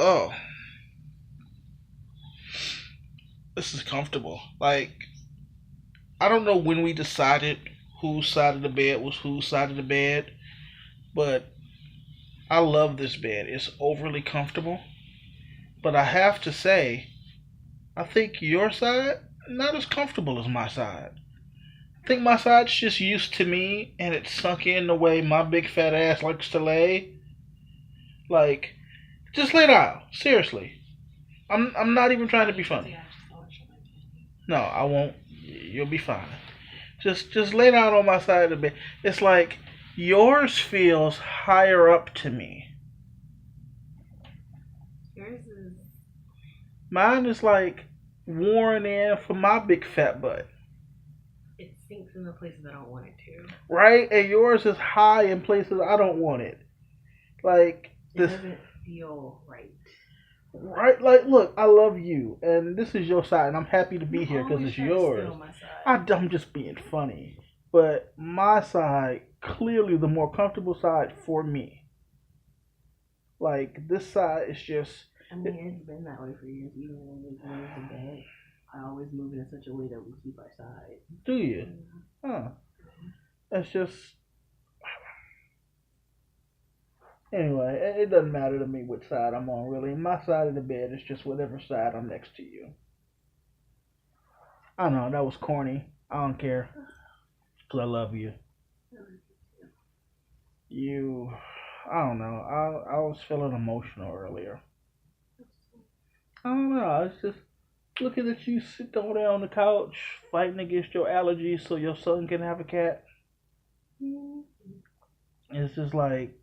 Oh, this is comfortable. Like, I don't know when we decided whose side of the bed was whose side of the bed, but I love this bed. It's overly comfortable. But I have to say, I think your side not as comfortable as my side. I think my side's just used to me and it's sunk in the way my big fat ass likes to lay. Like, just lay down. Seriously. I'm not even trying to be funny. No, I won't. You'll be fine. Just lay down on my side of the bed. It's like yours feels higher up to me. Yours is. Mine is like worn in for my big fat butt. It sinks in the places I don't want it to. Right? And yours is high in places I don't want it. Like It this doesn't feel right. right? Like look, I love you and this is your side and I'm happy to be You here because always it's try to yours. steal my side. I'm just being funny. But my side, clearly the more comfortable side for me. Like this side is just I mean, it's been that way for years. Even when we move the bed, I always move it in such a way that we keep our side. do you? Huh. It's just anyway, it doesn't matter to me which side I'm on really. My side of the bed is just whatever side I'm next to you. I know that was corny. I don't care. Cause I love you. You I don't know. I was feeling emotional earlier. I don't know. It's just looking at you sit over there on the couch fighting against your allergies so your son can have a cat. It's just like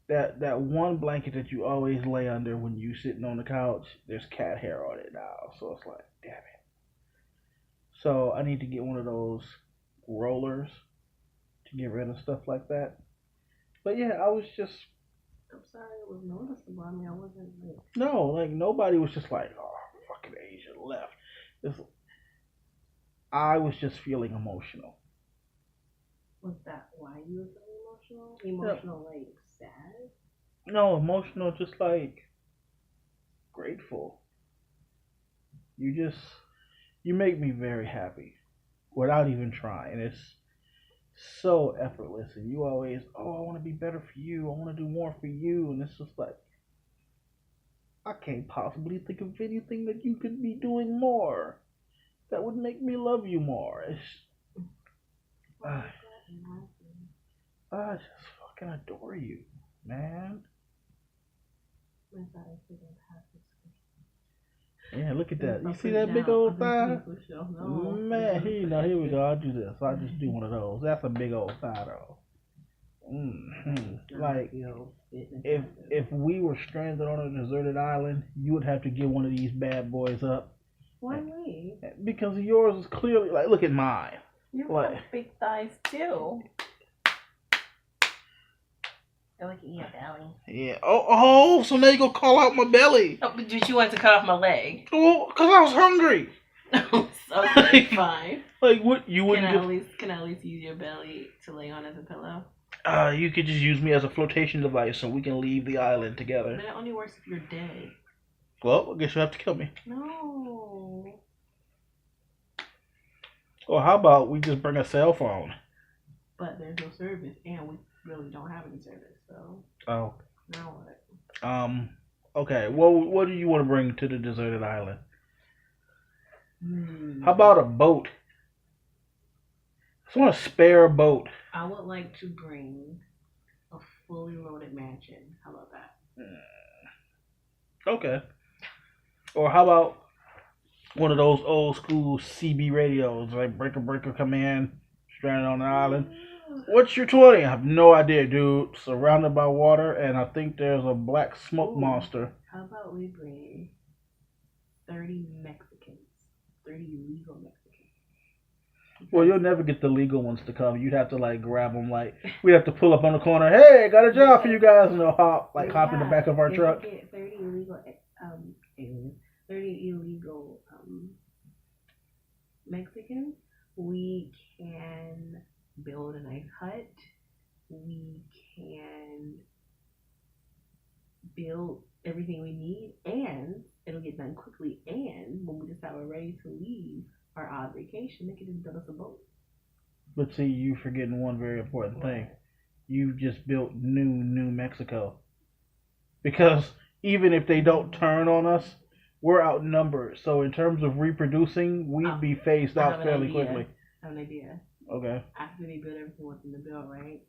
that one blanket that you always lay under when you sitting on the couch. There's cat hair on it now, so it's like, damn it. So I need to get one of those rollers to get rid of stuff like that. But yeah, I was just I'm sorry it was noticeable. I mean, I wasn't like. no, like nobody was just like, oh, fucking Asia left. It's, I was just feeling emotional. Was that why you were feeling emotional? Yeah. Emotional, like sad? No, emotional, just like grateful. You just you make me very happy without even trying. It's so effortless, and you always, oh, I want to be better for you. I want to do more for you, and it's just like I can't possibly think of anything that you could be doing more that would make me love you more. It's I, I just fucking adore you, man. I thought I figured half this. Yeah, look at If that. I You see put it that big down, old I'm gonna thigh? push it off. No, Man, here, now here we go. I'll do this. I'll just do one of those. That's a big old thigh, though. Like if we were stranded on a deserted island, you would have to give one of these bad boys up. Why me? Because yours is clearly like look at mine. You Like have big thighs too. I like eating your belly. yeah. Oh. So now you gonna call out my belly? Oh, but you want to cut off my leg? Well, cause I was hungry. Okay, fine. Like what? You wouldn't Can I at least use your belly to lay on as a pillow? You could just use me as a flotation device, so we can leave the island together. But it only works if you're dead. Well, I guess you have to kill me. No. Or how about we just bring a cell phone? But there's no service, and we really don't have any service, so. Oh. Now what? Okay. Well, what do you want to bring to the deserted island? Hmm. How about a boat? I just want a spare boat. I would like to bring a fully loaded mansion. How about that? Okay. Or how about one of those old school CB radios, like Breaker Breaker come in, stranded on the island. What's your 20? I have no idea, dude. Surrounded by water, and I think there's a black smoke monster. How about we bring 30 Mexicans? 30 legal Mexicans. Well, you'll never get the legal ones to come. You'd have to like grab them. Like we'd have to pull up on the corner. Hey, got a job for you guys, and they'll hop in the back of our truck. If we get 30 illegal aliens, 30 illegal Mexicans, we can build a nice hut. We can build built everything we need, and it'll get done quickly. And when we decide we're ready to leave our odd vacation, they can just build us a boat. But see, you forgetting one very important thing. What? You just built New Mexico. Because even if they don't turn on us, we're outnumbered. So in terms of reproducing, we'd be phased I have out an fairly idea. quickly. I have an idea. Okay. After they build everything within the bill, right?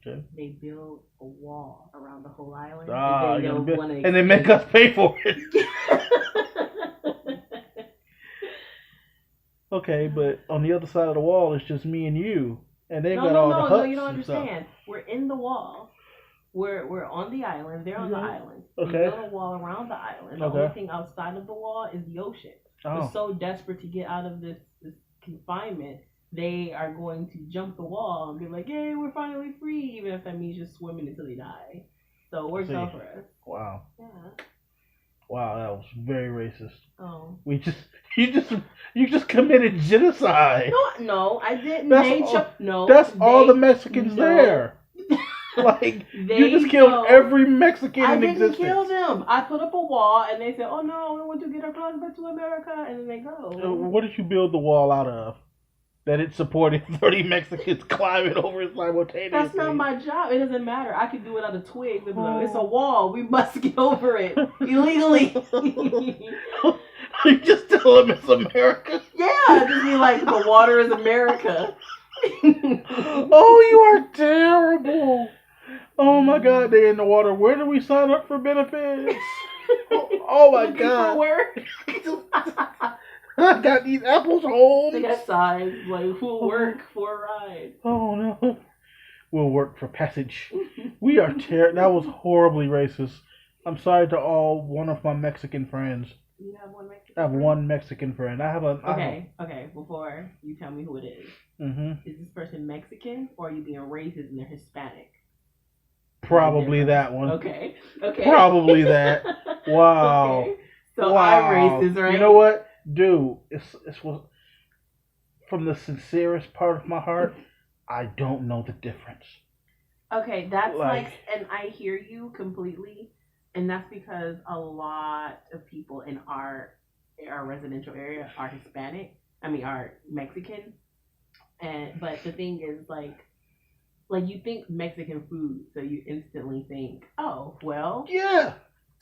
Okay. They build a wall around the whole island. Ah, and they don't want to. and they make us pay for it. Okay, but on the other side of the wall, it's just me and you, and they've got all the huts. No, you don't and stuff. understand. We're in the wall. We're on the island. They're on the island. Okay. We build a wall around the island. The only thing outside of the wall is the ocean. Oh. We're so desperate to get out of this confinement, they are going to jump the wall and be like, "Hey, we're finally free," even if that means just swimming until they die. So it works out for us. Wow. Yeah. Wow, that was very racist. Oh. You just committed genocide. No, I didn't. That's all the Mexicans there. Like you just killed every Mexican in existence. I didn't kill them. I put up a wall, and they said, "Oh no, we want to get our cars back to America," and then they go. What did you build the wall out of? That it supported 30 Mexicans climbing over it simultaneously. That's not my job. It doesn't matter. I could do it out of twigs. It's a wall. We must get over it illegally. You just tell them it's America. Yeah, just be like, the water is America. Oh, you are terrible. Oh my God, they're in the water. Where do we sign up for benefits? Oh my God. I got these apples home. They got signs like, "Who'll work for a ride?" Oh no. We'll work for passage. We are that was horribly racist. I'm sorry to one of my Mexican friends. You have one Mexican? I have one Mexican friend. Okay. Before you tell me who it is, is this person Mexican or are you being racist and they're Hispanic? Probably that one. Okay. Probably that. Wow. Okay. So I'm racist, right? You know what, dude? It's from the sincerest part of my heart. I don't know the difference. Okay, that's like, and I hear you completely, and that's because a lot of people in our residential area are Hispanic. Are Mexican, but the thing is, like you think Mexican food, so you instantly think, oh, well, yeah,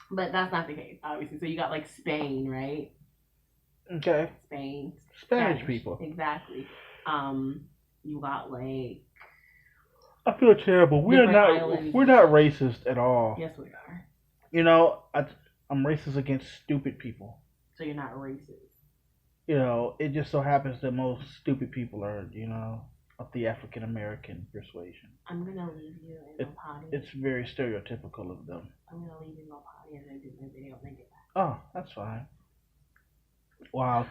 but that's not the case, obviously. So you got like Spain, right? Okay. Spanish people, exactly. You got like. I feel terrible. We're not racist at all. Yes, we are. You know, I'm racist against stupid people. So you're not racist. You know, it just so happens that most stupid people are, of the African American persuasion. I'm gonna leave you in no potty. It's very stereotypical of them. I'm gonna leave you in no potty and then do the video and then get back. Oh, that's fine. Wow.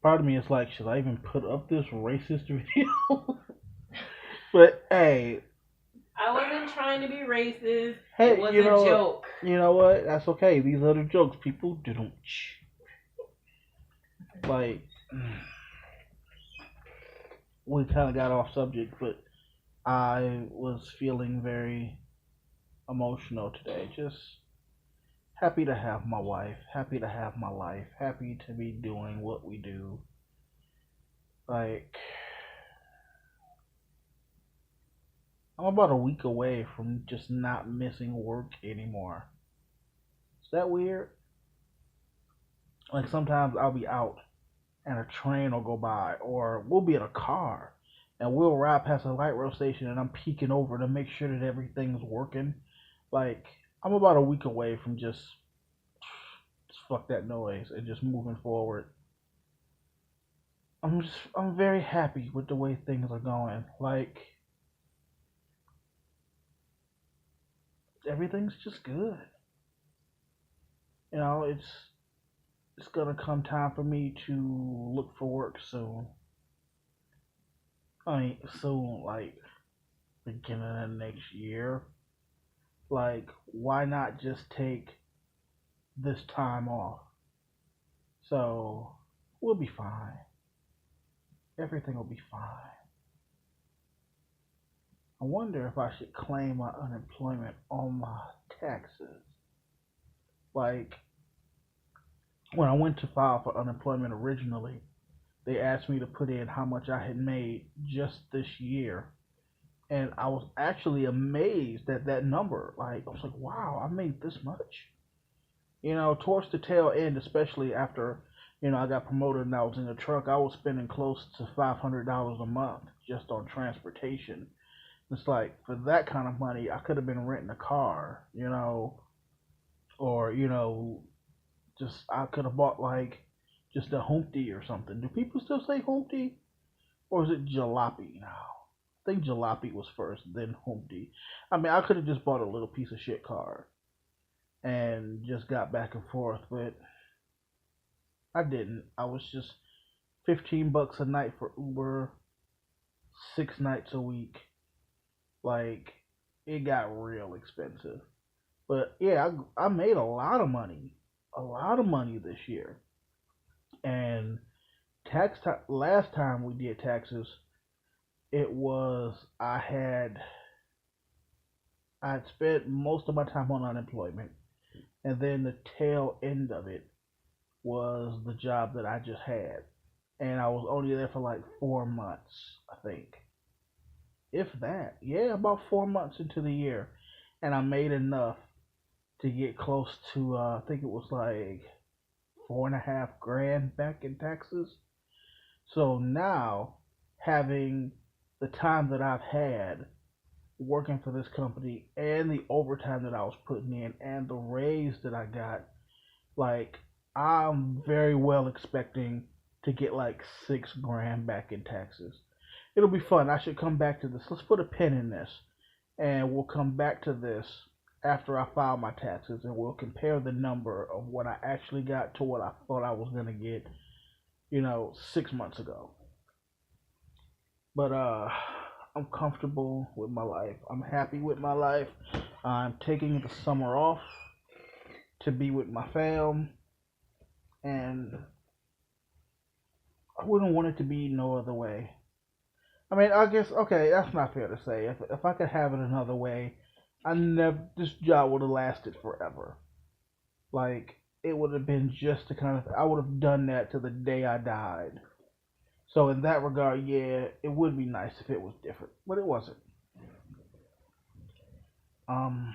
Part of me is like, should I even put up this racist video? But hey, I wasn't trying to be racist. Hey, it was a joke. You know what? That's okay. These are the jokes. People don't. Like, we kind of got off subject, but I was feeling very emotional today. Just happy to have my wife, happy to have my life, happy to be doing what we do. Like, I'm about a week away from just not missing work anymore. Is that weird? Like, sometimes I'll be out and a train will go by, or we'll be in a car and we'll ride past a light rail station and I'm peeking over to make sure that everything's working. Like, I'm about a week away from just fuck that noise and just moving forward. I'm very happy with the way things are going. Like, everything's just good. You know, it's gonna come time for me to look for work soon. Soon, like beginning of next year. Like, why not just take this time off? So, we'll be fine. Everything will be fine. I wonder if I should claim my unemployment on my taxes. Like when I went to file for unemployment originally, they asked me to put in how much I had made just this year. And I was actually amazed at that number. Like, I was like, wow, I made this much. Towards the tail end, especially after, I got promoted and I was in a truck, I was spending close to $500 a month just on transportation. It's like, for that kind of money, I could have been renting a car, or, just, I could have bought like just a Humpty or something. Do people still say Humpty? Or is it Jalopy now? I think Jalopy was first, then Humpty. I mean, I could have just bought a little piece of shit car and just got back and forth, but I didn't. I was just $15 a night for Uber, 6 nights a week. Like, it got real expensive. But yeah, I made a lot of money this year. And last time we did taxes, it was I'd spent most of my time on unemployment, and then the tail end of it was the job that I just had, and I was only there for like 4 months, I think, if that. Yeah, about 4 months into the year, and I made enough to get close to I think it was like 4.5 grand back in taxes. So now, having the time that I've had working for this company and the overtime that I was putting in and the raise that I got, like, I'm very well expecting to get like 6 grand back in taxes. It'll be fun. I should come back to this. Let's put a pin in this and we'll come back to this after I file my taxes and we'll compare the number of what I actually got to what I thought I was going to get, 6 months ago. But I'm comfortable with my life. I'm happy with my life. I'm taking the summer off to be with my fam, and I wouldn't want it to be no other way. I mean, I guess okay, that's not fair to say. If I could have it another way, I never this job would have lasted forever. Like it would have been just the kind of I would have done that to the day I died. So in that regard, yeah, it would be nice if it was different, but it wasn't. Um,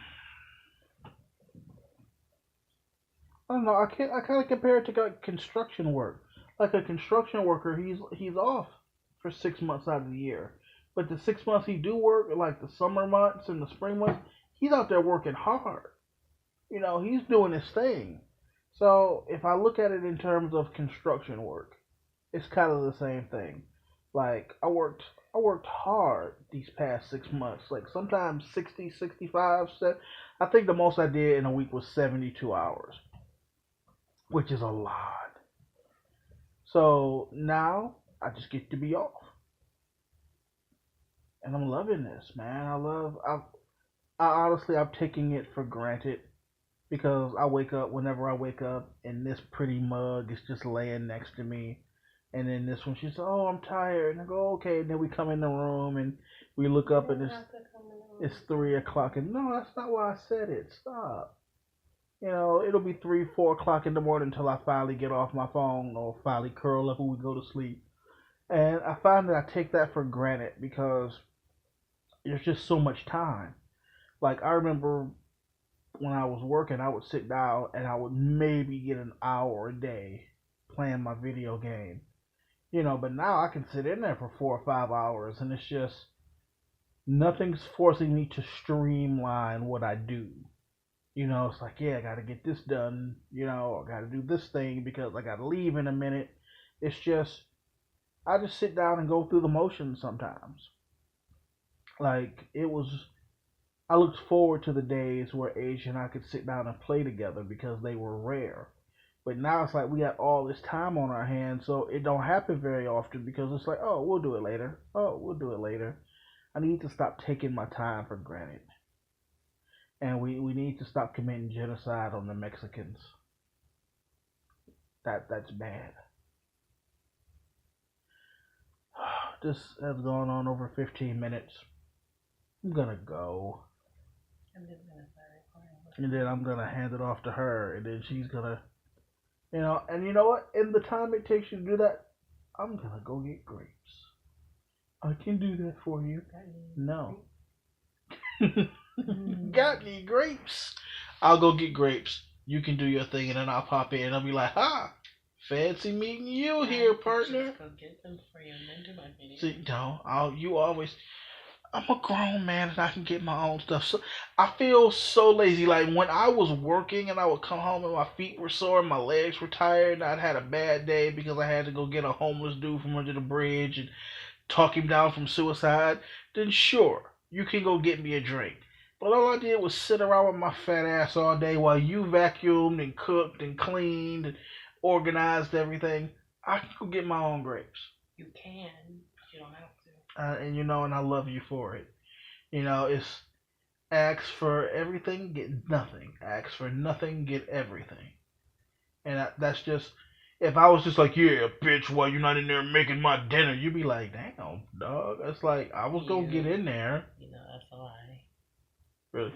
I don't know. I can't. I kind of compare it to like construction work. Like a construction worker, he's off for 6 months out of the year, but the 6 months he do work, like the summer months and the spring months, he's out there working hard. He's doing his thing. So if I look at it in terms of construction work, it's kind of the same thing. Like I worked hard these past 6 months. Like sometimes 60, 65. I think the most I did in a week was 72 hours, which is a lot. So now I just get to be off, and I'm loving this, man. I honestly, I'm taking it for granted because I wake up whenever I wake up, and this pretty mug is just laying next to me. And then this one, she says, "Oh, I'm tired." And I go, "Okay." And then we come in the room and we look up, and it's 3 o'clock. And no, that's not why I said it. Stop. It'll be 3, 4 o'clock in the morning until I finally get off my phone or finally curl up and we go to sleep. And I find that I take that for granted because there's just so much time. Like I remember when I was working, I would sit down and I would maybe get an hour a day playing my video game. But now I can sit in there for 4 or 5 hours and it's just nothing's forcing me to streamline what I do. It's like, yeah, I got to get this done. I got to do this thing because I got to leave in a minute. It's just, I just sit down and go through the motions sometimes. Like, I looked forward to the days where Asia and I could sit down and play together because they were rare. But now it's like we got all this time on our hands, so it don't happen very often because it's like, oh, we'll do it later. Oh, we'll do it later. I need to stop taking my time for granted. And we need to stop committing genocide on the Mexicans. That's bad. This has gone on over 15 minutes. I'm gonna go. I'm just gonna start recording. and then I'm gonna hand it off to her, and then she's gonna, and you know what? In the time it takes you to do that, I'm gonna go get grapes. I can do that for you. No. Got me grapes. I'll go get grapes. You can do your thing, and then I'll pop in, and I'll be like, "Ha, fancy meeting you here, partner." Just go get them for you and then do my video. See, no, you always. I'm a grown man and I can get my own stuff. So I feel so lazy. Like when I was working and I would come home and my feet were sore, and my legs were tired, and I'd had a bad day because I had to go get a homeless dude from under the bridge and talk him down from suicide. Then sure, you can go get me a drink. But all I did was sit around with my fat ass all day while you vacuumed and cooked and cleaned and organized everything. I can go get my own grapes. You can, but you don't have to. And I love you for it. It's ask for everything, get nothing. Ask for nothing, get everything. And that's just, if I was just like, yeah, bitch, why you not in there making my dinner? You'd be like, damn, dog. It's like, I was going to get in there. That's a lie. Really?